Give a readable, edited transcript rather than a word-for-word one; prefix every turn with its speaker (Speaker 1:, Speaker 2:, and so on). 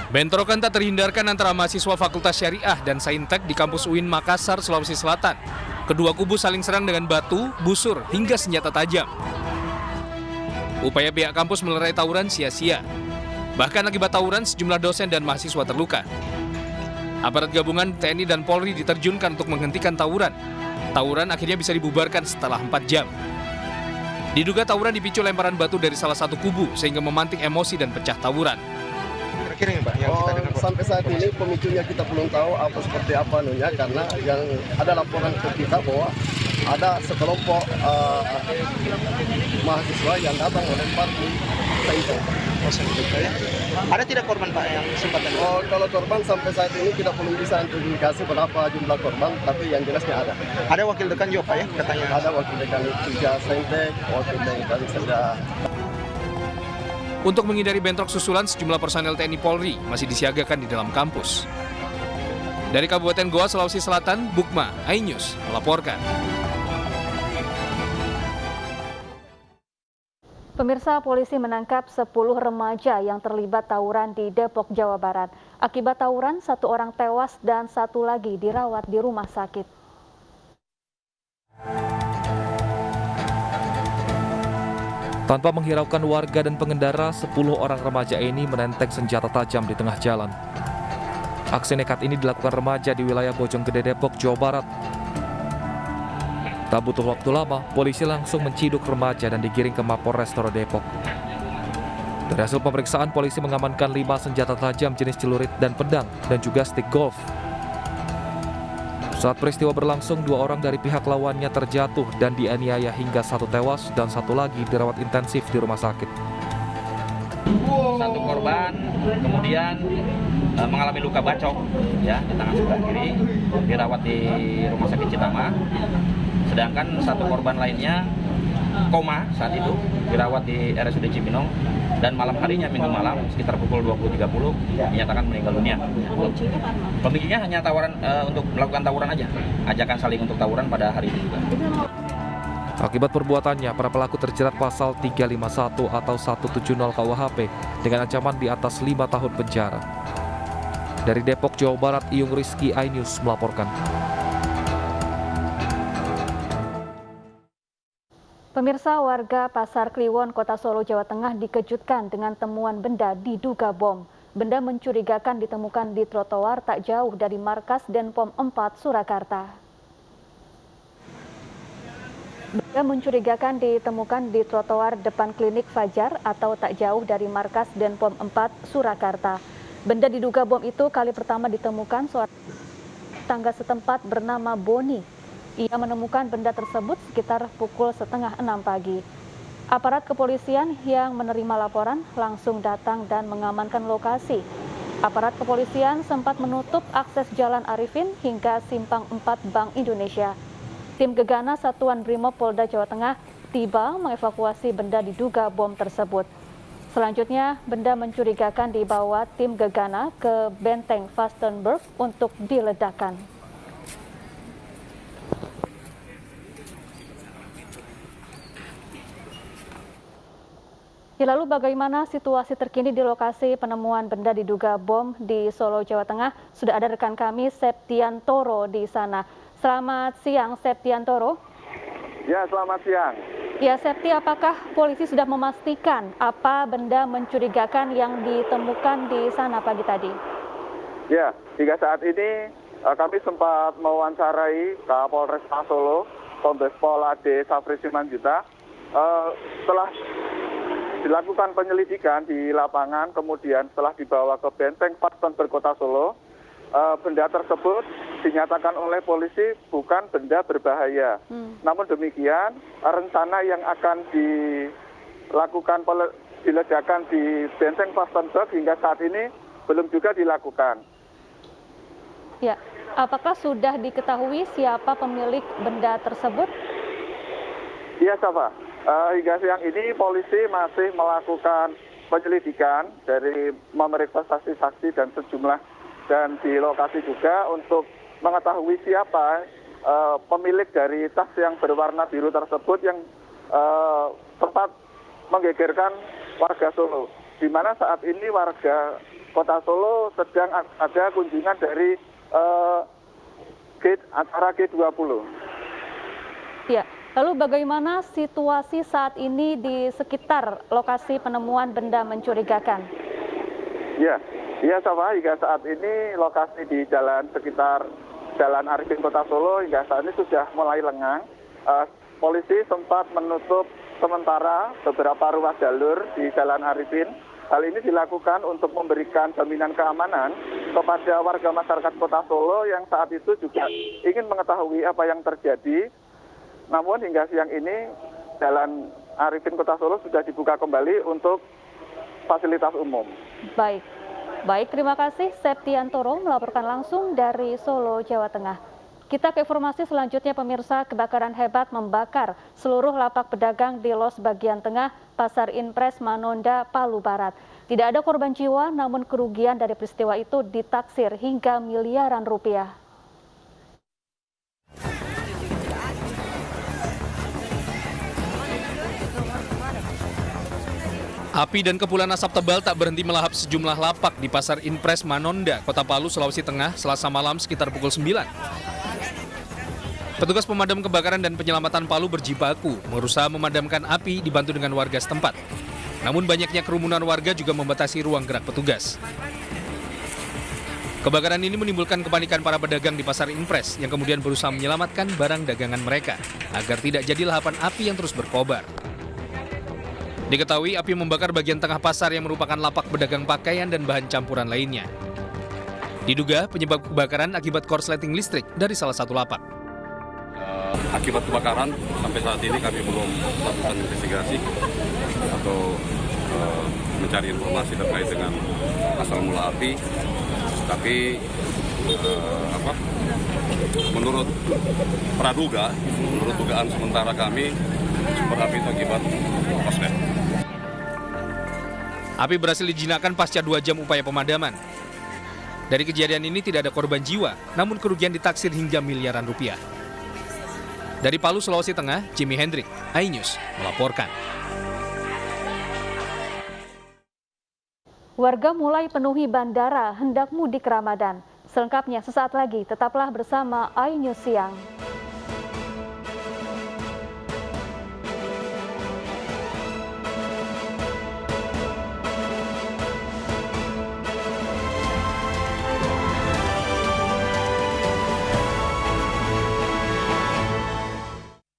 Speaker 1: Bentrokan tak terhindarkan antara mahasiswa Fakultas Syariah dan Saintek di kampus UIN Makassar, Sulawesi Selatan. Kedua kubu saling serang dengan batu, busur, hingga senjata tajam. Upaya pihak kampus melerai tawuran sia-sia. Bahkan akibat tawuran, sejumlah dosen dan mahasiswa terluka. Aparat gabungan TNI dan Polri diterjunkan untuk menghentikan tawuran. Tawuran akhirnya bisa dibubarkan setelah 4 jam. Diduga tawuran dipicu lemparan batu dari salah satu kubu sehingga memantik emosi dan pecah tawuran.
Speaker 2: Kira-kira Pak yang kita dengar
Speaker 3: Sampai saat ini pemicunya kita belum tahu apa seperti apa nunya, karena yang ada laporan ke kita bahwa ada sekelompok mahasiswa yang datang melempar di Saintek.
Speaker 2: ya. Ada tidak korban Pak yang sempat terluka?
Speaker 3: Kalau korban sampai saat ini kita belum bisa identifikasi berapa jumlah korban, tapi yang jelasnya ada.
Speaker 2: Ada wakil dekan juga Pak ya katanya.
Speaker 3: Ada wakil dekan juga Saintek, wakil dekan saja.
Speaker 1: Untuk menghindari bentrok susulan, sejumlah personel TNI Polri masih disiagakan di dalam kampus. Dari Kabupaten Goa, Sulawesi Selatan, Bukma, iNews melaporkan.
Speaker 4: Pemirsa, polisi menangkap 10 remaja yang terlibat tawuran di Depok, Jawa Barat. Akibat tawuran, 1 orang tewas dan 1 lagi dirawat di rumah sakit.
Speaker 5: Tanpa menghiraukan warga dan pengendara, 10 orang remaja ini menenteng senjata tajam di tengah jalan. Aksi nekat ini dilakukan remaja di wilayah Bojonggede, Depok, Jawa Barat. Tak butuh waktu lama, polisi langsung menciduk remaja dan digiring ke Mapolres Depok. Dari hasil pemeriksaan, polisi mengamankan 5 senjata tajam jenis celurit dan pedang, dan juga stick golf. Saat peristiwa berlangsung, 2 orang dari pihak lawannya terjatuh dan dianiaya hingga 1 tewas dan 1 lagi dirawat intensif di rumah sakit.
Speaker 6: 1 korban kemudian mengalami luka bacok ya di tangan sebelah kiri, dirawat di rumah sakit Citama. Sedangkan 1 korban lainnya koma saat itu, dirawat di RSUD Cibinong, dan malam harinya minggu malam sekitar pukul 20.30 dinyatakan meninggal dunia. Pemicunya hanya tawaran untuk melakukan tawuran aja, ajakan saling untuk tawuran pada hari itu juga.
Speaker 5: Akibat perbuatannya, para pelaku terjerat pasal 351 atau 170 KUHP dengan ancaman di atas 5 tahun penjara. Dari Depok, Jawa Barat, Iyung Rizky, iNews melaporkan.
Speaker 4: Pemirsa, warga Pasar Kliwon, Kota Solo, Jawa Tengah dikejutkan dengan temuan benda diduga bom. Benda mencurigakan ditemukan di trotoar tak jauh dari markas Denpom 4 Surakarta. Benda mencurigakan ditemukan di trotoar depan klinik Fajar atau tak jauh dari markas Denpom 4 Surakarta. Benda diduga bom itu kali pertama ditemukan seorang tetangga setempat bernama Boni. Ia menemukan benda tersebut sekitar pukul 5:30 pagi. Aparat kepolisian yang menerima laporan langsung datang dan mengamankan lokasi. Aparat kepolisian sempat menutup akses Jalan Arifin hingga Simpang 4 Bank Indonesia. Tim Gegana Satuan Brimob Polda Jawa Tengah tiba mengevakuasi benda diduga bom tersebut. Selanjutnya, benda mencurigakan dibawa tim Gegana ke Benteng Vastenburg untuk diledakkan. Lalu bagaimana situasi terkini di lokasi penemuan benda diduga bom di Solo, Jawa Tengah? Sudah ada rekan kami, Septiantoro, di sana. Selamat siang, Septiantoro.
Speaker 7: Ya, selamat siang.
Speaker 4: Ya, Septi, apakah polisi sudah memastikan apa benda mencurigakan yang ditemukan di sana pagi tadi?
Speaker 7: Ya, hingga saat ini kami sempat mewawancarai Kapolres Solo, Kombes Pol AD Safri Simanjuta. Setelah dilakukan penyelidikan di lapangan, kemudian setelah dibawa ke Benteng Vastenburg Kota Solo, benda tersebut dinyatakan oleh polisi bukan benda berbahaya. Namun demikian, rencana yang akan dilakukan diledakan di Benteng Vastenburg hingga saat ini belum juga dilakukan.
Speaker 4: Ya, apakah sudah diketahui siapa pemilik benda tersebut?
Speaker 7: Iya, Safa. Hingga siang ini polisi masih melakukan penyelidikan dari memeriksa saksi-saksi dan sejumlah dan di lokasi juga untuk mengetahui siapa pemilik dari tas yang berwarna biru tersebut yang sempat menggegerkan warga Solo. Di mana saat ini warga Kota Solo sedang ada kunjungan dari acara G20.
Speaker 4: Ya, lalu bagaimana situasi saat ini di sekitar lokasi penemuan benda mencurigakan?
Speaker 7: Ya, Safa, hingga saat ini lokasi di sekitar Jalan Arifin Kota Solo hingga saat ini sudah mulai lengang. Polisi sempat menutup sementara beberapa ruas jalur di Jalan Arifin. Hal ini dilakukan untuk memberikan jaminan keamanan kepada warga masyarakat Kota Solo yang saat itu juga ingin mengetahui apa yang terjadi. Namun hingga siang ini Jalan Arifin Kota Solo sudah dibuka kembali untuk fasilitas umum.
Speaker 4: Baik, terima kasih Septiantoro melaporkan langsung dari Solo, Jawa Tengah. Kita ke informasi selanjutnya, pemirsa. Kebakaran hebat membakar seluruh lapak pedagang di Los bagian tengah Pasar Impres Manonda, Palu Barat. Tidak ada korban jiwa, namun kerugian dari peristiwa itu ditaksir hingga miliaran rupiah.
Speaker 1: Api dan kepulan asap tebal tak berhenti melahap sejumlah lapak di Pasar Impres Manonda, Kota Palu, Sulawesi Tengah, Selasa malam sekitar pukul 9. Petugas pemadam kebakaran dan penyelamatan Palu berjibaku berusaha memadamkan api dibantu dengan warga setempat. Namun banyaknya kerumunan warga juga membatasi ruang gerak petugas. Kebakaran ini menimbulkan kepanikan para pedagang di Pasar Impres yang kemudian berusaha menyelamatkan barang dagangan mereka agar tidak jadi lahapan api yang terus berkobar. Diketahui api membakar bagian tengah pasar yang merupakan lapak pedagang pakaian dan bahan campuran lainnya. Diduga penyebab kebakaran akibat korsleting listrik dari salah satu lapak.
Speaker 8: Akibat kebakaran sampai saat ini kami belum melakukan investigasi atau mencari informasi terkait dengan asal mula api. Tapi menurut praduga, menurut dugaan sementara kami, sumber api itu akibat korslet.
Speaker 1: Api berhasil dijinakkan pasca 2 jam upaya pemadaman. Dari kejadian ini tidak ada korban jiwa, namun kerugian ditaksir hingga miliaran rupiah. Dari Palu, Sulawesi Tengah, Jimmy Hendrik, iNews melaporkan.
Speaker 4: Warga mulai penuhi bandara hendak mudik Ramadan. Selengkapnya sesaat lagi, tetaplah bersama iNews Siang.